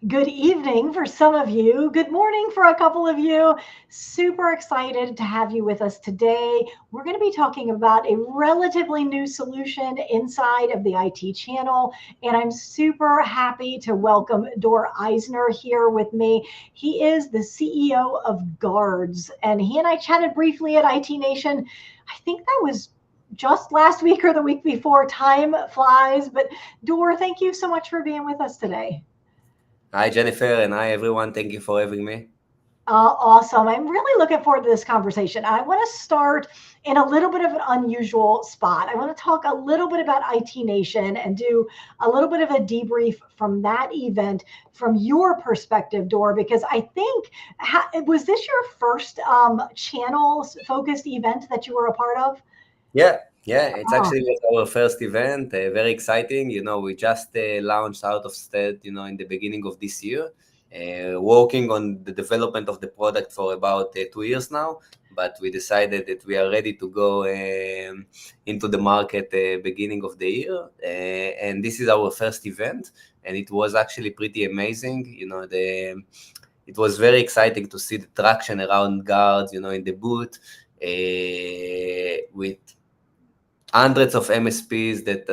Good evening for some of you. Good morning for a couple of you. Super excited to have you with us today. We're going to be talking about a relatively new solution inside of the IT channel. And I'm super happy to welcome Dor Eisner here with me. He is the CEO of Guardz, and he and I chatted briefly at IT Nation. I think that was just last week or the week before. Time flies. But Dor, thank you so much for being with us today. Hi, Jennifer, and hi, everyone. Thank you for having me. Awesome. I'm really looking forward to this conversation. I want to start in a little bit of an unusual spot. I want to talk a little bit about IT Nation and do a little bit of a debrief from that event from your perspective, Dor, because I think, was this your first channel focused event that you were a part of? Yeah, it's Oh, actually our first event. Very exciting. We just launched out of state, in the beginning of this year, working on the development of the product for about 2 years now. But we decided that we are ready to go into the market beginning of the year. And this is our first event, and it was actually pretty amazing. It was very exciting to see the traction around Guardz, in the booth, with hundreds of MSPs that,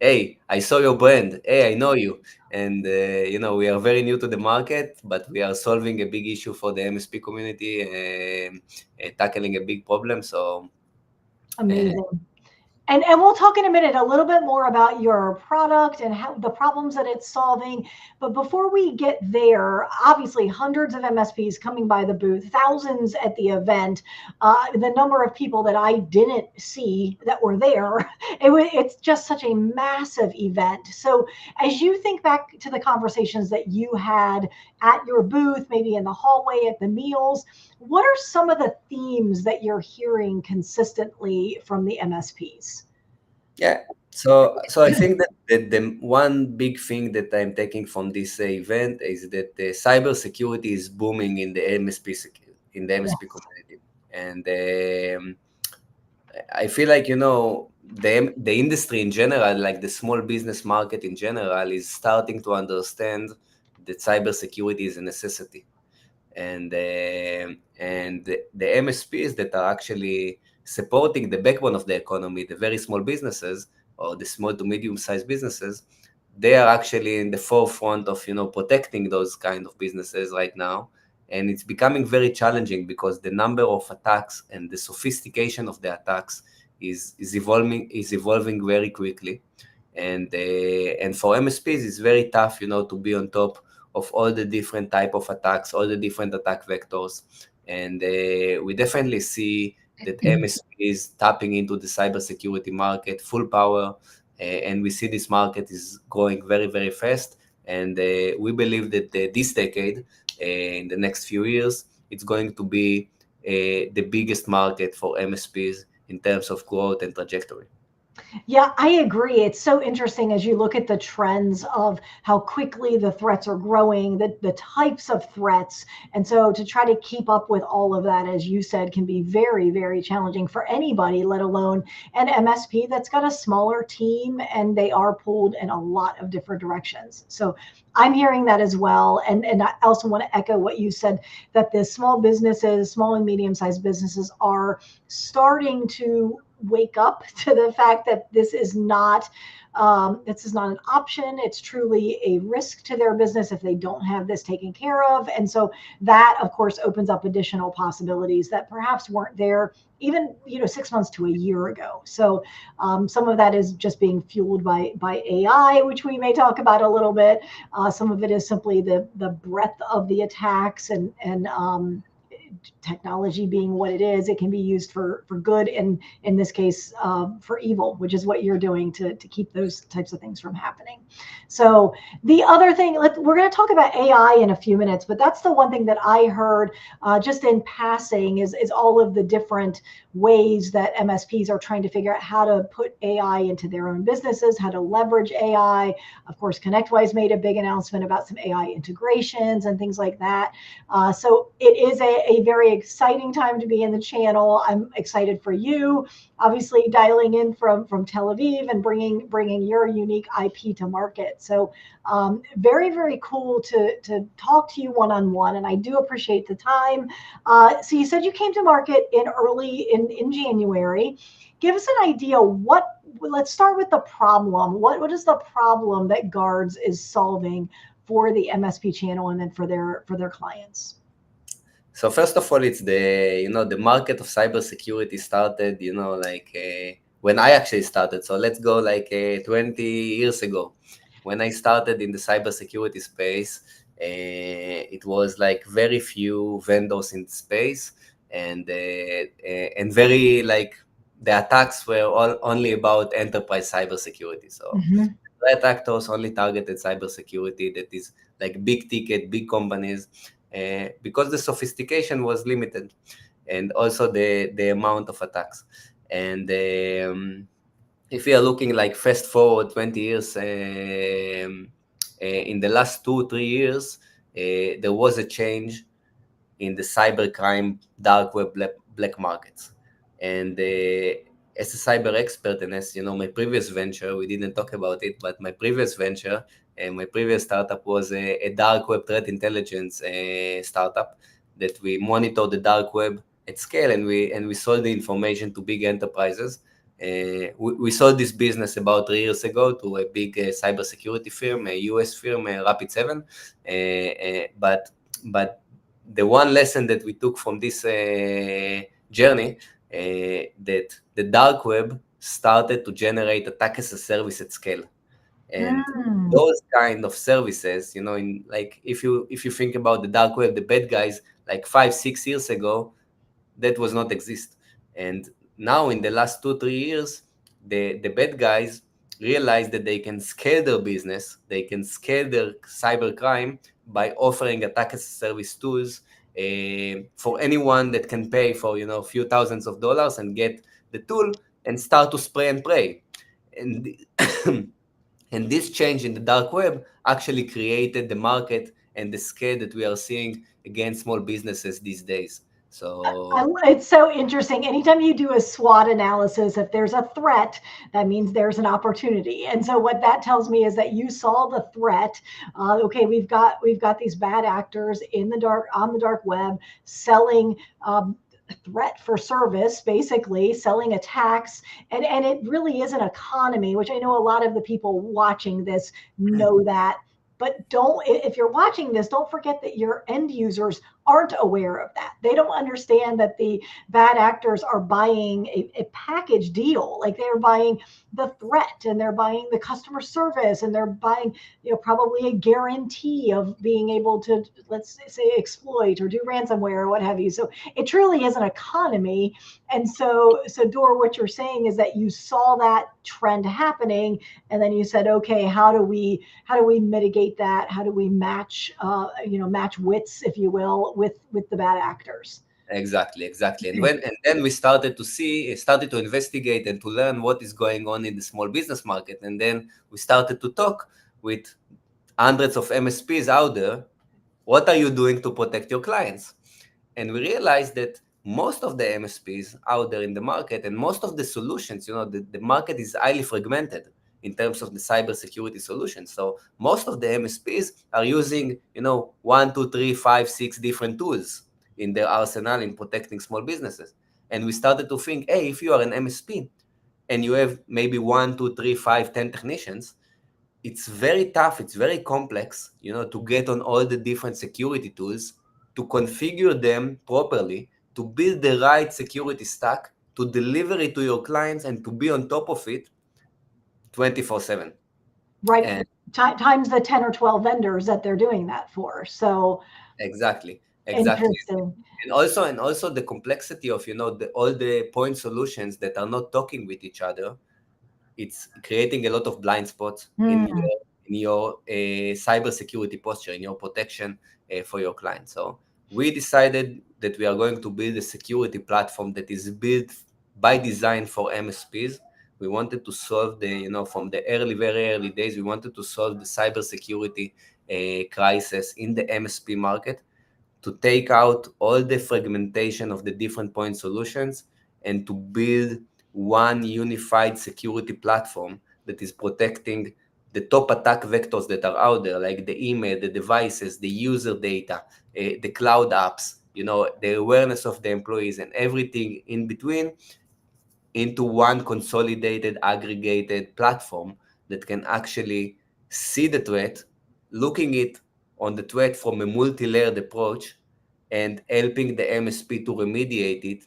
hey, I saw your brand, hey, I know you. And, we are very new to the market, but we are solving a big issue for the MSP community, tackling a big problem. So, uh, amazing. And we'll talk in a minute a little bit more about your product and how the problems that it's solving. But before we get there, obviously hundreds of MSPs coming by the booth, thousands at the event. The number of people that I didn't see that were there, it's just such a massive event. So as you think back to the conversations that you had at your booth, maybe in the hallway at the meals, what are some of the themes that you're hearing consistently from the MSPs? yeah. So I think that the one big thing that I'm taking from this event is that the cybersecurity is booming in the in the MSP Yes. community. And I feel like, the industry in general, like the small business market in general, is starting to understand that cybersecurity is a necessity. And the MSPs that are actually supporting the backbone of the economy, the very small businesses or the small to medium-sized businesses, they are actually in the forefront of, protecting those kind of businesses right now. And it's becoming very challenging because the number of attacks and the sophistication of the attacks is evolving very quickly. And for MSPs, it's very tough, to be on top of all the different type of attacks, all the different attack vectors. And we definitely see that MSP is tapping into the cybersecurity market full power. And we see this market is growing very, very fast. And we believe that this decade, in the next few years, it's going to be the biggest market for MSPs in terms of growth and trajectory. Yeah, I agree. It's so interesting as you look at the trends of how quickly the threats are growing, the types of threats. And so to try to keep up with all of that, as you said, can be very, very challenging for anybody, let alone an MSP that's got a smaller team and they are pulled in a lot of different directions. So I'm hearing that as well. And I also want to echo what you said, that the small businesses, small and medium-sized businesses are starting to wake up to the fact that this is not an option. It's truly a risk to their business if they don't have this taken care of. And so that, of course, opens up additional possibilities that perhaps weren't there even 6 months to a year ago. So some of that is just being fueled by AI, which we may talk about a little bit. Some of it is simply the breadth of the attacks and technology being what it is. It can be used for good, and in this case for evil, which is what you're doing to keep those types of things from happening. So the other thing, we're going to talk about AI in a few minutes, but that's the one thing that I heard just in passing is all of the different ways that MSPs are trying to figure out how to put AI into their own businesses, how to leverage AI. Of course, ConnectWise made a big announcement about some AI integrations and things like that. So it is a very exciting time to be in the channel. I'm excited for you. obviously dialing in from Tel Aviv and bringing your unique IP to market. So very, very cool to talk to you one-on-one, and I do appreciate the time. So you said you came to market in January. Give us an idea let's start with the problem. What is the problem that Guardz is solving for the MSP channel and then for their clients? So first of all, it's the market of cybersecurity started, when I actually started. So let's go 20 years ago. When I started in the cybersecurity space, it was like very few vendors in the space, and very the attacks were only about enterprise cybersecurity. So Mm-hmm. threat actors only targeted cybersecurity that is like big ticket, big companies, because the sophistication was limited, and also the amount of attacks. And if we are looking like fast forward 20 years, in the last 2-3 years, there was a change in the cybercrime, dark web, black markets. And as a cyber expert, and as you know, my previous venture, we didn't talk about it, but my previous venture and my previous startup was a dark web threat intelligence startup that we monitor the dark web at scale, and we sold the information to big enterprises. We sold this business about 3 years ago to a big cybersecurity firm, a US firm, Rapid7. But the one lesson that we took from this journey, that the dark web started to generate attack as a service at scale. And those kind of services, if you think about the dark web, the bad guys, like 5-6 years ago, that was not exist. And now in the last 2-3 years, the bad guys realize that they can scale their business, they can scale their cybercrime by offering attack as a service tools for anyone that can pay for a few thousands of dollars and get the tool and start to spray and pray. And and this change in the dark web actually created the market and the scale that we are seeing against small businesses these days. So It's so interesting. Anytime you do a SWOT analysis, if there's a threat, that means there's an opportunity. And so what that tells me is that you saw the threat. Okay, we've got these bad actors in the dark on the dark web selling. Threat for service, basically selling attacks, and it really is an economy, which I know a lot of the people watching this know that. But if you're watching this, don't forget that your end users aren't aware of that. They don't understand that the bad actors are buying a package deal. Like they're buying the threat, and they're buying the customer service, and they're buying, probably a guarantee of being able to, let's say, exploit or do ransomware or what have you. So it truly is an economy. And so Dor, what you're saying is that you saw that trend happening, and then you said, okay, how do we mitigate that? How do we match match wits, if you will, with the bad actors? exactly. And then we started to investigate and to learn what is going on in the small business market. And then we started to talk with hundreds of MSPs out there. What are you doing to protect your clients? And we realized that most of the MSPs out there in the market and most of the solutions, the market is highly fragmented in terms of the cybersecurity solutions. So most of the MSPs are using, 1, 2, 3, 5, 6 different tools in their arsenal in protecting small businesses. And we started to think, hey, if you are an MSP and you have maybe 1, 2, 3, 5, 10 technicians, it's very tough, it's very complex, to get on all the different security tools, to configure them properly, to build the right security stack, to deliver it to your clients, and to be on top of it 24/7. Right. And Times the 10 or 12 vendors that they're doing that for. So exactly. interesting. And also the complexity of, all the point solutions that are not talking with each other. It's creating a lot of blind spots in your cybersecurity posture, in your protection for your clients. So we decided that we are going to build a security platform that is built by design for MSPs. We wanted to solve from the very early days, we wanted to solve the cybersecurity crisis in the MSP market, to take out all the fragmentation of the different point solutions and to build one unified security platform that is protecting the top attack vectors that are out there, like the email, the devices, the user data, the cloud apps, the awareness of the employees and everything in between, into one consolidated, aggregated platform that can actually see the threat, looking it on the threat from a multi-layered approach, and helping the MSP to remediate it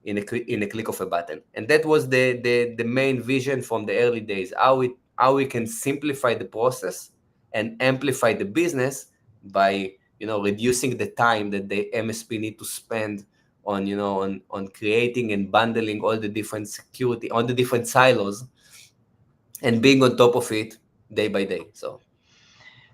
in a click of a button. And that was the main vision from the early days, how we can simplify the process and amplify the business by reducing the time that the MSP need to spend on on creating and bundling all the different security on the different silos and being on top of it day by day. So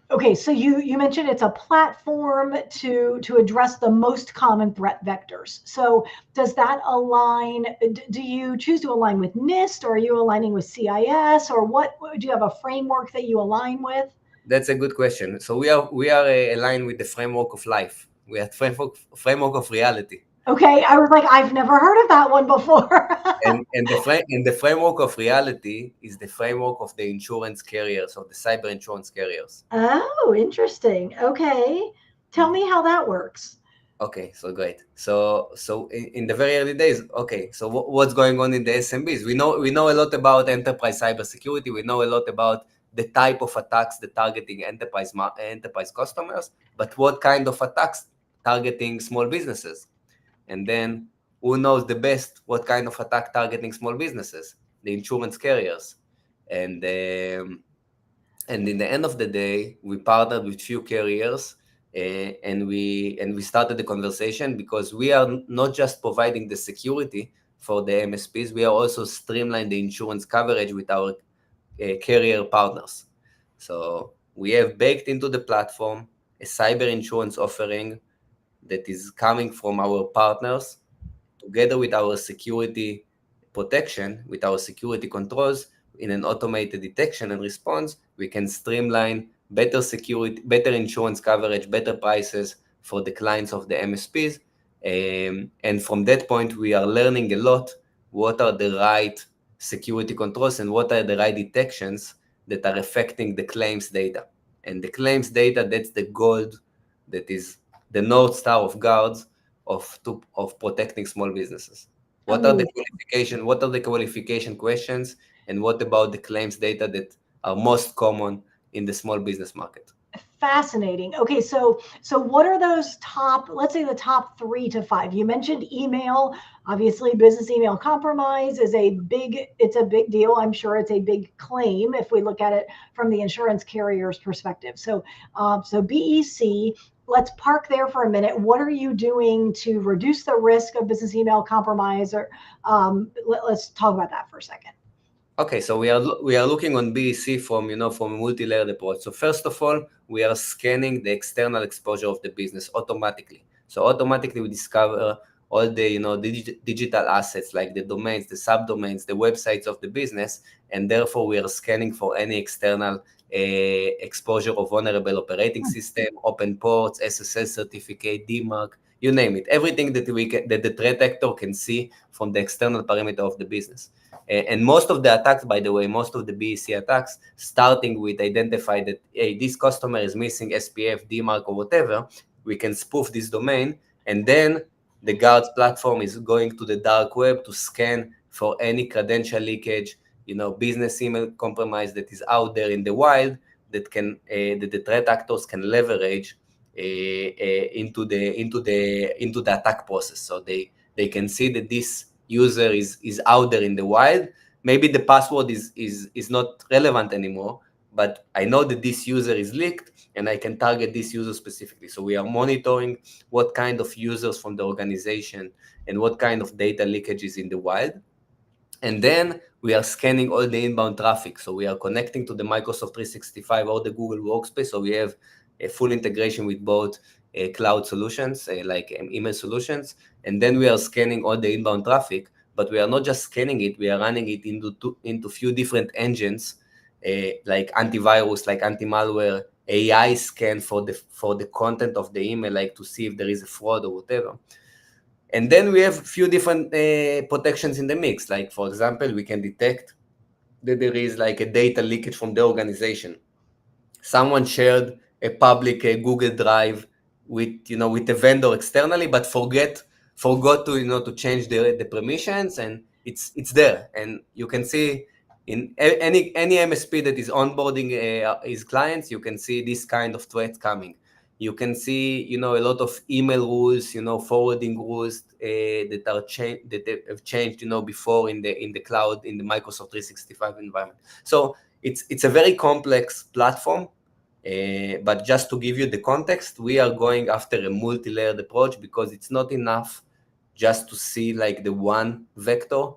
Okay, so you mentioned it's a platform to address the most common threat vectors. So does that align? Do you choose to align with NIST, or are you aligning with CIS, or what? Do you have a framework that you align with? that's a good question. So we are aligned with the framework of life. We are framework of reality. Okay, I was like, I've never heard of that one before. And the framework of reality is the framework of the insurance carriers, of the cyber insurance carriers. Oh, interesting. Okay, tell me how that works. Okay, so great. So in the very early days, okay, so what's going on in the SMBs? We know a lot about enterprise cybersecurity. We know a lot about the type of attacks that targeting enterprise customers, but what kind of attacks targeting small businesses? And then who knows the best what kind of attack targeting small businesses? The insurance carriers. And in the end of the day, we partnered with few carriers, and we started the conversation, because we are not just providing the security for the MSPs, we are also streamlining the insurance coverage with our carrier partners. So we have baked into the platform a cyber insurance offering that is coming from our partners, together with our security protection, with our security controls. In an automated detection and response, we can streamline better security, better insurance coverage, better prices for the clients of the MSPs. And from that point, we are learning a lot what are the right security controls and what are the right detections that are affecting the claims data. And the claims data, that's the gold, that is the North Star of Guardz of protecting small businesses. What are the qualification questions, and what about the claims data that are most common in the small business market? Fascinating. Okay, so what are those top, let's say the top 3 to 5? You mentioned email. Obviously, business email compromise is it's a big deal. I'm sure it's a big claim if we look at it from the insurance carrier's perspective. So BEC, let's park there for a minute. What are you doing to reduce the risk of business email compromise? Or let's talk about that for a second. Okay, so we are looking on BEC from from a multi-layered approach. So first of all, we are scanning the external exposure of the business automatically. So automatically we discover all the digital assets, like the domains, the subdomains, the websites of the business, and therefore we are scanning for any external exposure of vulnerable operating system, open ports, SSL certificate, DMARC, you name it. Everything that that the threat actor can see from the external perimeter of the business. And most of the attacks, by the way, most of the BEC attacks, starting with identify that, hey, this customer is missing SPF, DMARC, or whatever, we can spoof this domain, and then the Guardz platform is going to the dark web to scan for any credential leakage, business email compromise that is out there in the wild, that the threat actors can leverage into the attack process. So they can see that this user is out there in the wild. Maybe the password is not relevant anymore, but I know that this user is leaked, and I can target this user specifically. So we are monitoring what kind of users from the organization and what kind of data leakage is in the wild. And then we are scanning all the inbound traffic. So we are connecting to the Microsoft 365 or the Google Workspace. So we have a full integration with both cloud solutions, like email solutions. And then we are scanning all the inbound traffic, but we are not just scanning it, we are running it into few different engines, like antivirus, like anti-malware, AI scan for the content of the email, like to see if there is a fraud or whatever. And then we have a few different protections in the mix. Like, for example, we can detect that there is like a data leakage from the organization. Someone shared a public Google Drive with a vendor externally, but forgot to change the permissions, and it's there, and you can see in any MSP that is onboarding his clients, you can see this kind of threat coming. You can see a lot of email rules, forwarding rules that have changed before in the cloud, in the Microsoft 365 environment. So it's a very complex platform. But just to give you the context, we are going after a multi-layered approach because it's not enough just to see like the one vector.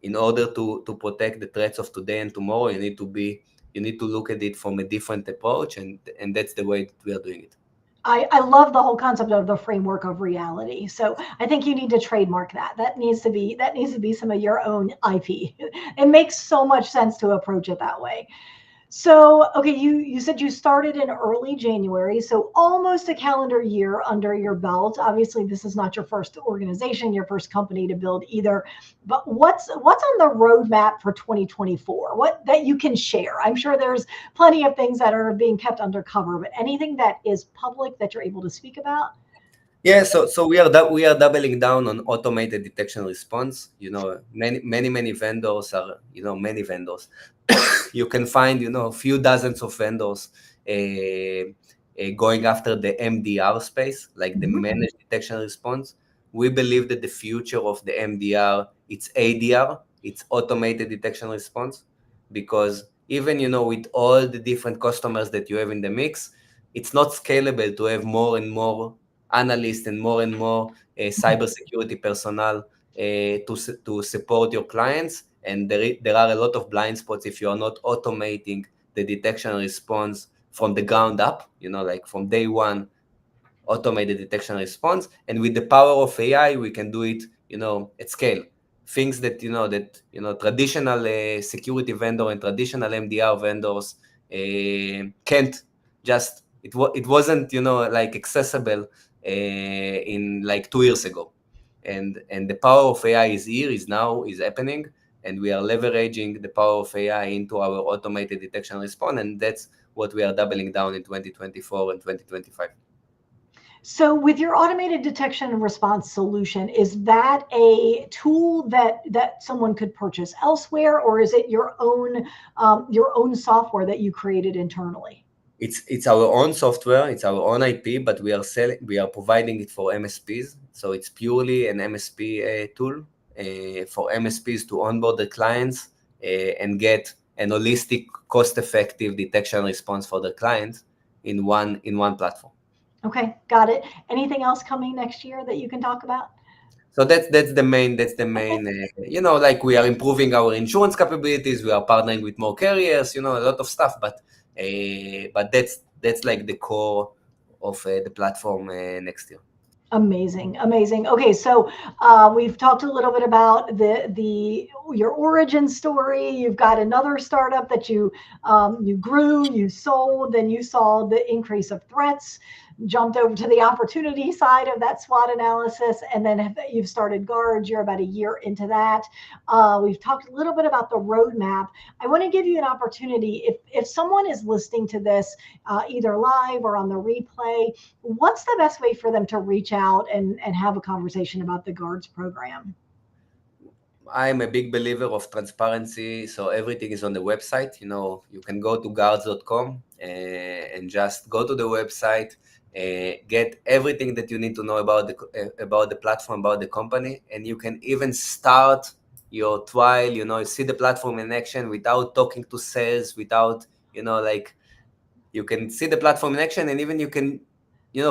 In order to protect the threats of today and tomorrow, you need to look at it from a different approach, and that's the way that we are doing it. I love the whole concept of the framework of reality. So I think you need to trademark that. That needs to be some of your own IP. It makes so much sense to approach it that way. So, okay, you said you started in early January, so almost a calendar year under your belt. Obviously, this is not your first organization, your first company to build either. But what's on the roadmap for 2024? What that you can share? I'm sure there's plenty of things that are being kept undercover, but anything that is public that you're able to speak about? Yeah, so we are doubling down on automated detection response. Many vendors are many vendors. You can find a few dozens of vendors going after the MDR space, like the managed detection response. We believe that the future of the MDR, it's ADR, it's automated detection response, because even with all the different customers that you have in the mix, it's not scalable to have more and more analysts and more cybersecurity personnel to support your clients. And there are a lot of blind spots if you are not automating the detection and response from the ground up, like from day one, automated detection and response. And with the power of AI, we can do it, at scale. Things that, traditional security vendor and traditional MDR vendors can't just, it wasn't, like accessible in like 2 years ago. And the power of AI is here, is happening, and we are leveraging the power of AI into our automated detection and response, and that's what we are doubling down in 2024 and 2025. So with your automated detection and response solution, is that a tool that someone could purchase elsewhere, or is it your own software that you created internally? It's our own software, it's our own IP, but we are providing it for MSPs. So it's purely an MSP tool for MSPs to onboard the clients and get an holistic, cost-effective detection response for the clients in one platform. Okay, got it. Anything else coming next year that you can talk about? So that's the main like we are improving our insurance capabilities, we are partnering with more carriers, a lot of stuff, but that's like the core of the platform next year. Amazing, amazing. Okay, so we've talked a little bit about the your origin story. You've got another startup that you grew, you sold, then you saw the increase of threats, jumped over to the opportunity side of that SWOT analysis, and then you've started Guardz. You're about a year into that. We've talked a little bit about the roadmap. I want to give you an opportunity. If someone is listening to this either live or on the replay, what's the best way for them to reach out and have a conversation about the Guardz program? I'm a big believer of transparency, so everything is on the website. You can go to guardz.com and just go to the website, get everything that you need to know about the platform, about the company, and you can even start your trial. You see the platform in action without talking to sales, without like, you can see the platform in action, and even you can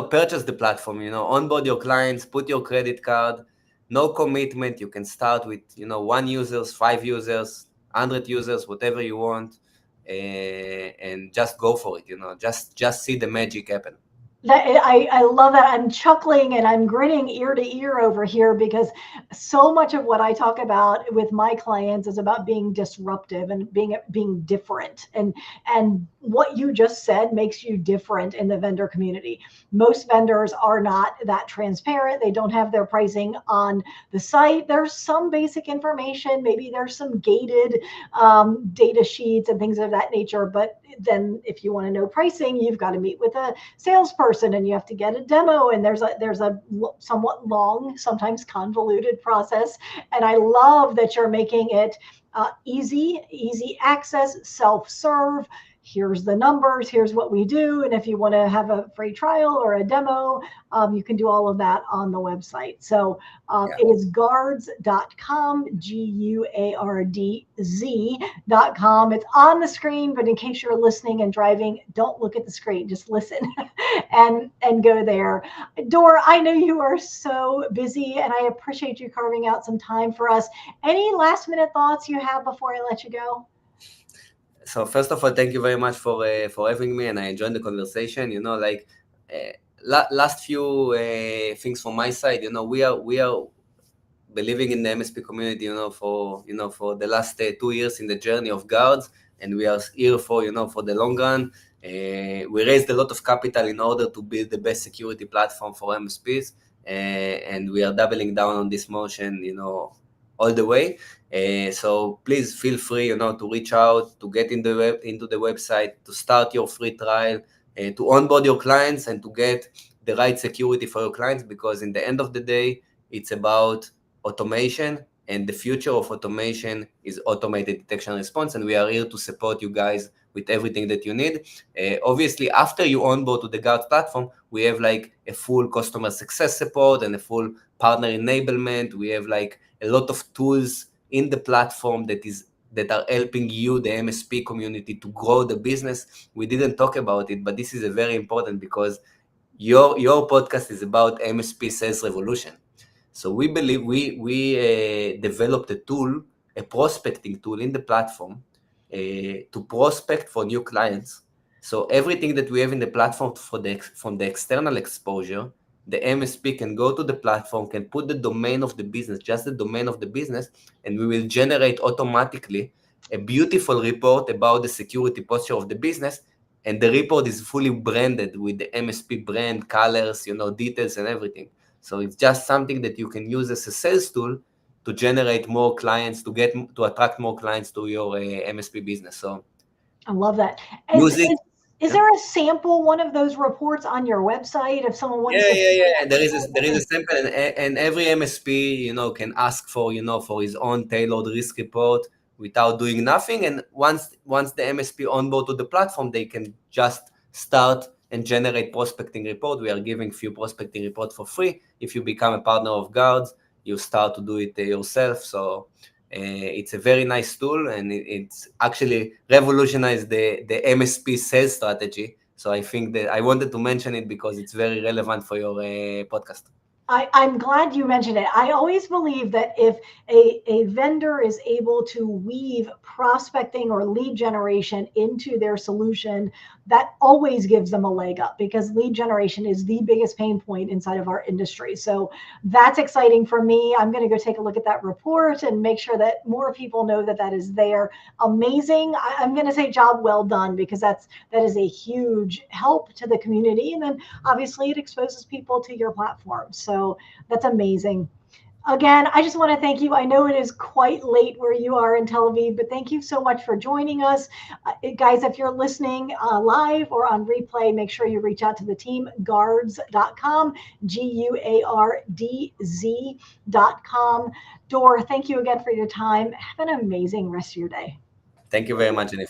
purchase the platform, onboard your clients, put your credit card, no commitment. You can start with 1 users, 5 users, 100 users, whatever you want, and just go for it. Just see the magic happen. I love that. I'm chuckling and I'm grinning ear to ear over here because so much of what I talk about with my clients is about being disruptive and being different. And what you just said makes you different in the vendor community. Most vendors are not that transparent. They don't have their pricing on the site. There's some basic information. Maybe there's some gated data sheets and things of that nature. But then if you want to know pricing, you've got to meet with a salesperson and you have to get a demo, and there's a somewhat long, sometimes convoluted process. And I love that you're making it easy access, self-serve. Here's the numbers, here's what we do, and if you want to have a free trial or a demo, you can do all of that on the website. So Yeah. it is guardz.com, guardz.com. It's on the screen, but in case you're listening and driving, don't look at the screen, just listen and go there. Dor, I know you are so busy, and I appreciate you carving out some time for us. Any last minute thoughts you have before I let you go? So first of all, thank you very much for having me, and I enjoyed the conversation. Like last few things from my side. We are believing in the MSP community. For the last 2 years in the journey of Guardz, and we are here for the long run. We raised a lot of capital in order to build the best security platform for MSPs, and we are doubling down on this motion. All the way. So please feel free, to reach out, to get into the website, to start your free trial, to onboard your clients, and to get the right security for your clients. Because in the end of the day, it's about automation, and the future of automation is automated detection and response. And we are here to support you guys with everything that you need. Obviously, after you onboard to the Guardz platform, we have like a full customer success support and a full partner enablement. We have like a lot of tools in the platform that are helping you, the MSP community, to grow the business. We didn't talk about it, but this is a very important, because your podcast is about MSP sales revolution. So we believe we developed a prospecting tool in the platform to prospect for new clients. So everything that we have in the platform from the external exposure, the MSP can go to the platform, can put the domain of the business, just the domain of the business, and we will generate automatically a beautiful report about the security posture of the business. And the report is fully branded with the MSP brand, colors, details and everything. So it's just something that you can use as a sales tool to generate more clients, to attract more clients to your MSP business. So I love that. use it. Is Yeah. there a sample one of those reports on your website if someone wants Yeah, to yeah, see yeah. There is a sample, and every MSP, can ask for his own tailored risk report without doing nothing. And once the MSP onboard to the platform, they can just start and generate prospecting report. We are giving few prospecting report for free. If you become a partner of Guardz, you start to do it yourself. So it's a very nice tool, and it's actually revolutionized the MSP sales strategy. So I think that I wanted to mention it because it's very relevant for your podcast. I'm glad you mentioned it. I always believe that if a vendor is able to weave prospecting or lead generation into their solution, that always gives them a leg up, because lead generation is the biggest pain point inside of our industry. So that's exciting for me. I'm going to go take a look at that report and make sure that more people know that that is there. Amazing. I'm going to say job well done, because that is a huge help to the community. And then obviously it exposes people to your platform. So that's amazing. Again, I just want to thank you. I know it is quite late where you are in Tel Aviv, but thank you so much for joining us. Guys, if you're listening live or on replay, make sure you reach out to the team, guardz.com, guardz.com. Dor, thank you again for your time. Have an amazing rest of your day. Thank you very much, Jennifer.